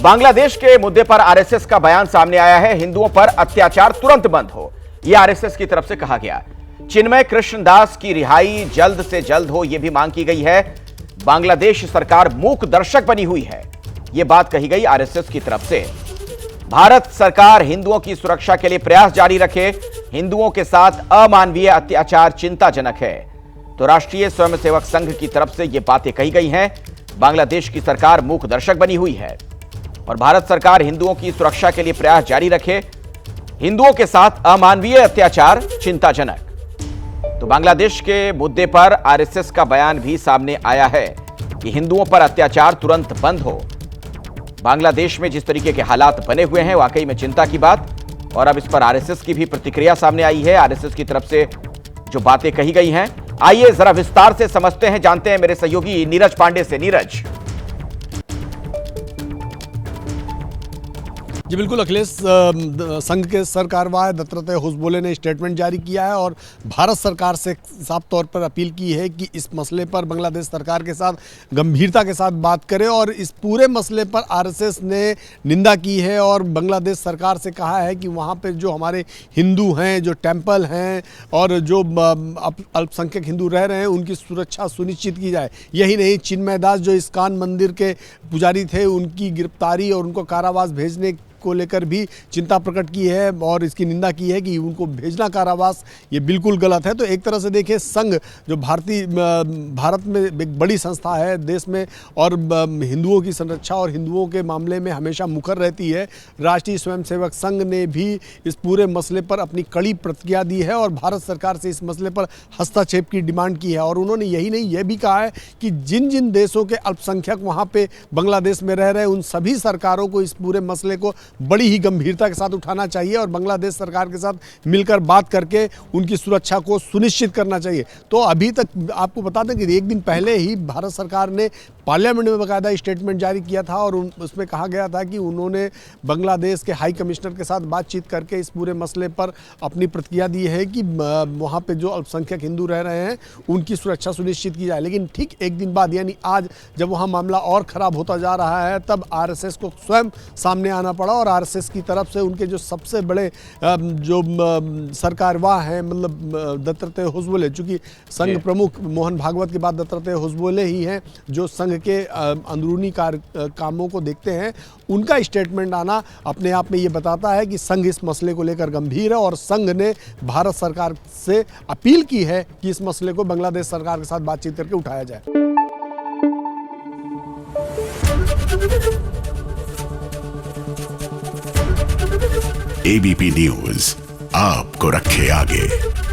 बांग्लादेश के मुद्दे पर आरएसएस का बयान सामने आया है। हिंदुओं पर अत्याचार तुरंत बंद हो, यह आरएसएस की तरफ से कहा गया। चिन्मय कृष्णदास की रिहाई जल्द से जल्द हो, यह भी मांग की गई है। बांग्लादेश सरकार मूक दर्शक बनी हुई है, यह बात कही गई आरएसएस की तरफ से। भारत सरकार हिंदुओं की सुरक्षा के लिए प्रयास जारी रखे, हिंदुओं के साथ अमानवीय अत्याचार चिंताजनक है। तो राष्ट्रीय स्वयंसेवक संघ की तरफ से यह बातें कही गई हैं। बांग्लादेश की सरकार मूक दर्शक बनी हुई है और भारत सरकार हिंदुओं की सुरक्षा के लिए प्रयास जारी रखे, हिंदुओं के साथ अमानवीय अत्याचार चिंताजनक। तो बांग्लादेश के मुद्दे पर आरएसएस का बयान भी सामने आया है कि हिंदुओं पर अत्याचार तुरंत बंद हो। बांग्लादेश में जिस तरीके के हालात बने हुए हैं, वाकई में चिंता की बात। और अब इस पर आरएसएस की भी प्रतिक्रिया सामने आई है। आरएसएस की तरफ से जो बातें कही गई हैं, आइए जरा विस्तार से समझते हैं, जानते हैं मेरे सहयोगी नीरज पांडे से। नीरज। जी बिल्कुल अखिलेश, संघ के सरकारवाह दत्तात्रेय होसबोले ने स्टेटमेंट जारी किया है और भारत सरकार से साफ तौर पर अपील की है कि इस मसले पर बांग्लादेश सरकार के साथ गंभीरता के साथ बात करे। और इस पूरे मसले पर आरएसएस ने निंदा की है और बांग्लादेश सरकार से कहा है कि वहाँ पे जो हमारे हिंदू हैं, जो टेम्पल हैं और जो अल्पसंख्यक हिंदू रह रहे हैं, उनकी सुरक्षा सुनिश्चित की जाए। यही नहीं, चिन्मय दास जो इस्कॉन मंदिर के पुजारी थे, उनकी गिरफ्तारी और उनको कारावास भेजने को लेकर भी चिंता प्रकट की है और इसकी निंदा की है कि उनको भेजना कारावास ये बिल्कुल गलत है। तो एक तरह से देखिए, संघ जो भारत में एक बड़ी संस्था है देश में और हिंदुओं की संरक्षा और हिंदुओं के मामले में हमेशा मुखर रहती है, राष्ट्रीय स्वयंसेवक संघ ने भी इस पूरे मसले पर अपनी कड़ी प्रतिक्रिया दी है और भारत सरकार से इस मसले पर हस्तक्षेप की डिमांड की है। और उन्होंने यही नहीं, यह भी कहा है कि जिन जिन देशों के अल्पसंख्यक वहाँ पे बांग्लादेश में रह रहे हैं, उन सभी सरकारों को इस पूरे मसले को बड़ी ही गंभीरता के साथ उठाना चाहिए और बांग्लादेश सरकार के साथ मिलकर बात करके उनकी सुरक्षा को सुनिश्चित करना चाहिए। तो अभी तक आपको बता दें कि एक दिन पहले ही भारत सरकार ने पार्लियामेंट में बाकायदा स्टेटमेंट जारी किया था और उसमें कहा गया था कि उन्होंने बांग्लादेश के हाई कमिश्नर के साथ बातचीत करके इस पूरे मसले पर अपनी प्रतिक्रिया दी है कि वहाँ पे जो अल्पसंख्यक हिंदू रह रहे हैं, उनकी सुरक्षा सुनिश्चित की जाए। लेकिन ठीक एक दिन बाद, यानी आज, जब वहाँ मामला और ख़राब होता जा रहा है, तब आरएसएस को स्वयं सामने आना पड़ा और आरएसएस की तरफ से उनके जो सबसे बड़े जो सरकारवाह हैं, मतलब दत्तात्रेय होसबोले, चूँकि संघ प्रमुख मोहन भागवत के बाद दत्तात्रेय होसबोले ही हैं जो संघ के अंदरूनी कामों को देखते हैं, उनका स्टेटमेंट आना अपने आप में ये बताता है कि संघ इस मसले को लेकर गंभीर है और संघ ने भारत सरकार से अपील की है कि इस मसले को बांग्लादेश सरकार के साथ बातचीत करके उठाया जाए। एबीपी न्यूज आपको रखे आगे।